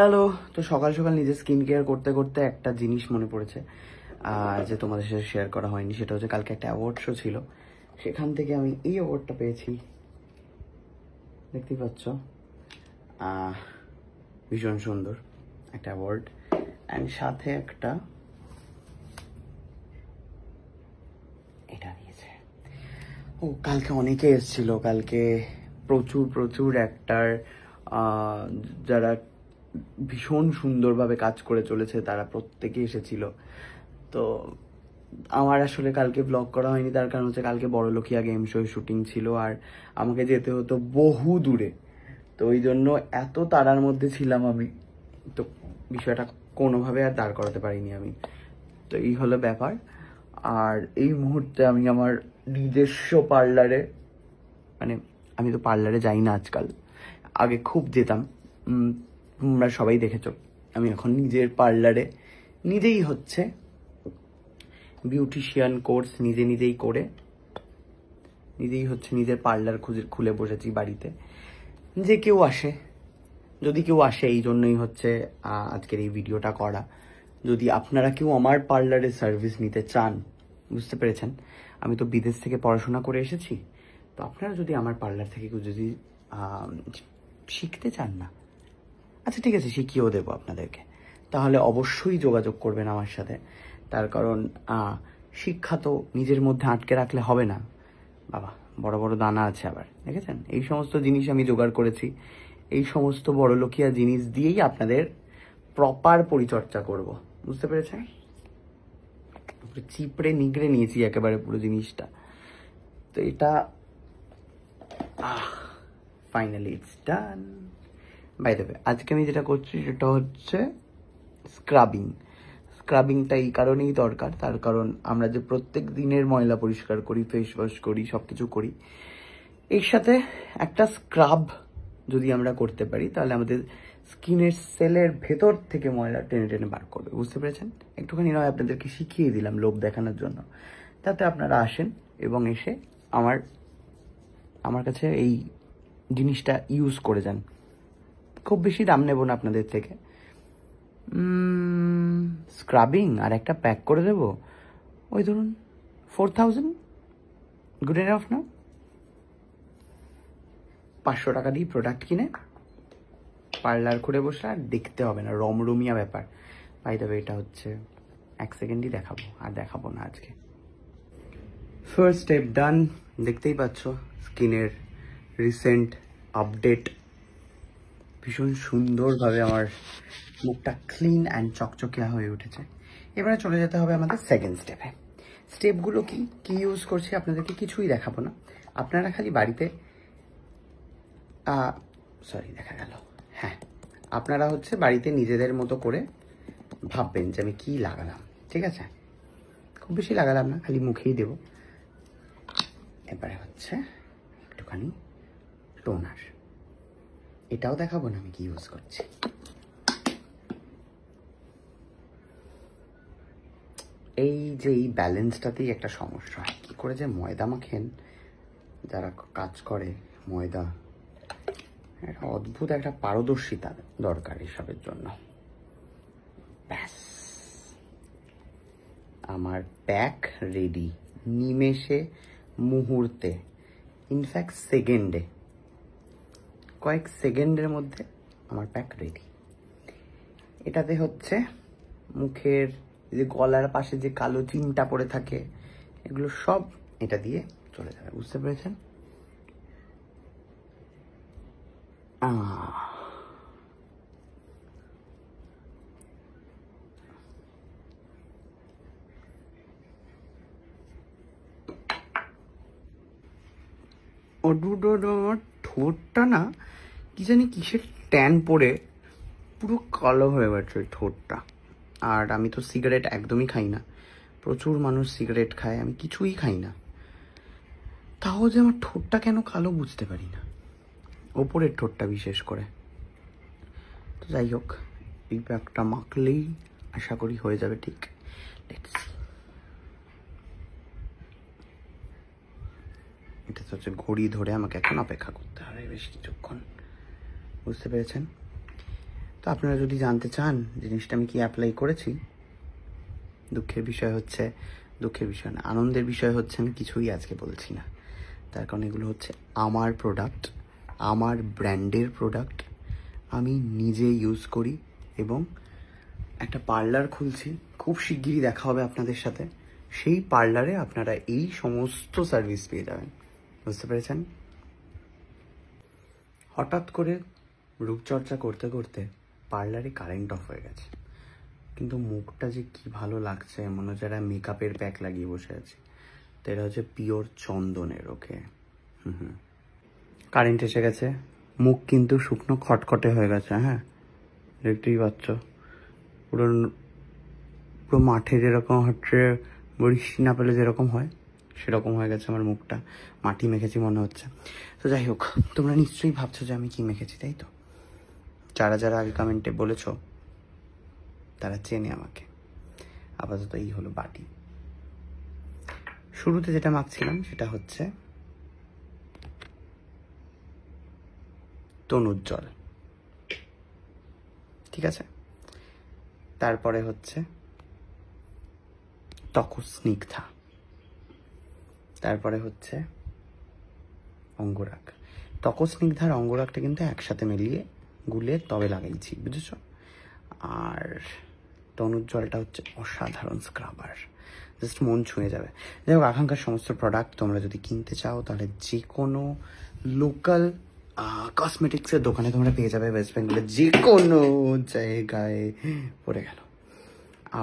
Hello. তো সকাল সকাল নিজের স্কিন কেয়ার করতে করতে একটা জিনিস মনে পড়েছে যে তোমাদের সাথে শেয়ার করা হয়নি। সেটা হচ্ছে কালকে একটা অ্যাওয়ার্ড শো ছিল, সেখান থেকে আমি এই অ্যাওয়ার্ডটা পেয়েছি, দেখতেই পাচ্ছ। ভীষণ সুন্দর একটা অ্যাওয়ার্ড, অ্যান্ড সাথে একটা এটা দিয়েছে। ও কালকে অনেকে এসেছিল, কালকে প্রচুর প্রচুর অ্যাক্টার যারা ভীষণ সুন্দরভাবে কাজ করে চলেছে তারা প্রত্যেকে এসেছিল। তো আমার আসলে কালকে ব্লগ করা হয়নি, তার কারণ হচ্ছে কালকে বড়লোকিয়া গেম শো শুটিং ছিল আর আমাকে যেতে হতো বহু দূরে। তো ওই জন্য এত তাড়ার মধ্যে ছিলাম আমি, তো বিষয়টা কোনোভাবে আর দাঁড় করাতে পারিনি আমি। তো এই হলো ব্যাপার। আর এই মুহূর্তে আমি আমার নিজস্ব পার্লারে, মানে আমি তো পার্লারে যাই না আজকাল, আগে খুব যেতাম, তোমরা সবাই দেখেছো। আমি এখন নিজের পার্লারে নিজেই হচ্ছে বিউটিশিয়ান কোর্স নিজেই করে নিজেই হচ্ছে নিজের পার্লার খুলে বসেছি বাড়িতে। যে কেউ আসে, যদি কেউ আসে, এই জন্যই হচ্ছে আজকের এই ভিডিওটা করা। যদি আপনারা কেউ আমার পার্লারে সার্ভিস নিতে চান, বুঝতে পেরেছেন, আমি তো বিদেশ থেকে পড়াশোনা করে এসেছি, তো আপনারা যদি আমার পার্লার থেকে যদি শিখতে চান না, আচ্ছা ঠিক আছে, শিখিয়েও দেবো আপনাদেরকে, তাহলে অবশ্যই যোগাযোগ করবেন আমার সাথে। তার কারণ শিক্ষা তো নিজের মধ্যে আটকে রাখলে হবে না বাবা, বড় বড় দানা আছে আবার, দেখেছেন। এই সমস্ত জিনিস আমি জোগাড় করেছি, এই সমস্ত বড়লোকিয়া জিনিস দিয়েই আপনাদের প্রপার পরিচর্যা করব, বুঝতে পেরেছেন। চিপড়ে নিগড়ে নিয়েছি একেবারে পুরো জিনিসটা। তো এটা finally it's done. By the way, আজকে আমি যেটা করছি সেটা হচ্ছে স্ক্রাবিংটা এই কারণেই দরকার, তার কারণ আমরা যে প্রত্যেক দিনের ময়লা পরিষ্কার করি, ফেস ওয়াশ করি, সব কিছু করি, এর সাথে একটা স্ক্রাব যদি আমরা করতে পারি তাহলে আমাদের স্কিনের সেলের ভেতর থেকে ময়লা টেনে টেনে বার করবে, বুঝতে পেরেছেন। একটুখানি নয় আপনাদেরকে শিখিয়ে দিলাম লোভ দেখানোর জন্য, তাতে আপনারা আসেন এবং এসে আমার কাছে এই জিনিসটা ইউজ করে যান। খুব বেশি দাম নেব না আপনাদের থেকে, স্ক্রাবিং আর একটা প্যাক করে দেবো, ওই ধরুন 4000, গুড এনাফ না? 500 টাকা দিয়ে প্রোডাক্ট কিনে পার্লার করে বসে আর দেখতে হবে না, রমরমিয়া ব্যাপার। বাই দ্য ওয়ে, এটা হচ্ছে 1 সেকেন্ডই দেখাবো, আর দেখাবো না আজকে। ফার্স্ট স্টেপ ডান, দেখতেই পাচ্ছ স্কিনের রিসেন্ট আপডেট। ভীষণ সুন্দরভাবে আমার মুখটা ক্লিন অ্যান্ড চকচকে হয়ে উঠেছে। এবারে চলে যেতে হবে আমাদের সেকেন্ড স্টেপে। স্টেপগুলো কি ইউজ করছি আপনাদেরকে কিছুই দেখাবো না, আপনারা খালি বাড়িতে দেখা গেল, হ্যাঁ, আপনারা হচ্ছে বাড়িতে নিজেদের মতো করে ভাববেন যে আমি কি লাগালাম, ঠিক আছে। খুব বেশি লাগালাম না, খালি মুখেই দেব। এবারে হচ্ছে একটুখানি টোনার, এটাও দেখাবো না আমি কি ইউজ করছি। এই যে এই ব্যালেন্সটাতেই একটা সমস্যা হয়, কি করে যে ময়দা মাখেন যারা কাজ করে ময়দা, একটা অদ্ভুত একটা পারদর্শিতা দরকার এসবের জন্য। ব্যাস, আমার প্যাক রেডি, নিমেষে, মুহূর্তে, ইনফ্যাক্ট সেকেন্ডে, কয়েক সেকেন্ডের মধ্যে আমার প্যাক রেডি। এটাতে হচ্ছে মুখের যে গলার পাশে যে কালো চিমটা পড়ে থাকে, এগুলো সব এটা দিয়ে চলে যাবে, বুঝতে পেরেছেন। ঠোঁটটা না কি জানি কিসের ট্যান পড়ে পুরো কালো হয়ে গেছে ঠোঁটটা। আর আমি তো সিগারেট একদমই খাই না, প্রচুর মানুষ সিগারেট খায়, আমি কিছুই খাই না, তাও যে আমার ঠোঁটটা কেন কালো বুঝতে পারি না, ওপরের ঠোঁটটা বিশেষ করে। তো যাই হোক, এই প্যাকটা মাখলেই আশা করি হয়ে যাবে ঠিক। Let's see. এটা হচ্ছে ঘড়ি ধরে আমাকে এখন অপেক্ষা করতে হবে বেশ কিছুক্ষণ, বুঝতে পেরেছেন। তো আপনারা যদি জানতে চান জিনিসটা আমি কি অ্যাপ্লাই করেছি, দুঃখের বিষয় না, আনন্দের বিষয় হচ্ছে আমি কিছুই আজকে বলছি না। তার কারণ এগুলো হচ্ছে আমার প্রোডাক্ট, আমার ব্র্যান্ডের প্রোডাক্ট, আমি নিজে ইউজ করি এবং একটা পার্লার খুলছি, খুব শিগগিরই দেখা হবে আপনাদের সাথে। সেই পার্লারে আপনারা এই সমস্ত সার্ভিস পেয়ে যাবেন, বুঝতে পেরেছেন? হঠাৎ করে রূপচর্চা করতে করতে পার্লারে কারেন্ট অফ হয়ে গেছে, কিন্তু মুখটা যে কি ভালো লাগছে, মনে হচ্ছে একটা মেকআপের প্যাক লাগিয়ে বসে আছে। তো এটা হচ্ছে পিওর চন্দনের। ওকে, কারেন্ট এসে গেছে, মুখ কিন্তু শুকনো খটখটে হয়ে গেছে। হ্যাঁ, দেখতেই পাচ্ছ, পুরো পুরো মাঠে যেরকম হচ্ছে বৃষ্টি না পেলে যেরকম হয় সেরকম হয়ে গেছে আমার মুখটা, মাটি মেখেছি মনে হচ্ছে। তো যাই হোক, তোমরা নিশ্চয়ই ভাবছো যে আমি কি মেখেছি, তাই তো? যারা যারা আগে কমেন্টে বলেছ তারা চেনে আমাকে। আপাতত এই হলো বাটি। শুরুতে যেটা মাখছিলাম সেটা হচ্ছে তনুজ্জ্বল, ঠিক আছে। তারপরে হচ্ছে ত্বকস্নিগ্ধা, তারপরে হচ্ছে অঙ্গরাগ। ত্বকস্নিগ্ধার অঙ্গরাগটা কিন্তু একসাথে মিলিয়ে গুলে তবে লাগাইছি, বুঝেছ? আর তনুজ্জ্বলটা হচ্ছে অসাধারণ স্ক্রাবার, জাস্ট মন ছুঁয়ে যাবে। যাই হোক, আকাঙ্ক্ষার সমস্ত প্রোডাক্ট তোমরা যদি কিনতে চাও তাহলে যে কোনো লোকাল কসমেটিক্সের দোকানে তোমরা পেয়ে যাবে, ওয়েস্ট বেঙ্গলের যে কোনো জায়গায় পড়ে গেল।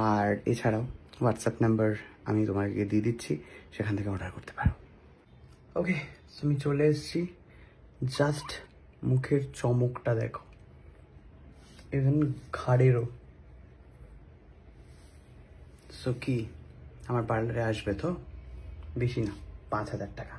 আর এছাড়াও হোয়াটসঅ্যাপ নাম্বার আমি তোমাকে দিয়ে দিচ্ছি, সেখান থেকে অর্ডার করতে পারো। ওকে, আমি চলে এসেছি। জাস্ট মুখের চমকটা দেখো, ইভেন ঘাড়েরও। সো কি আমার পার্লারে আসবে তো? বেশি না, 5,000 টাকা।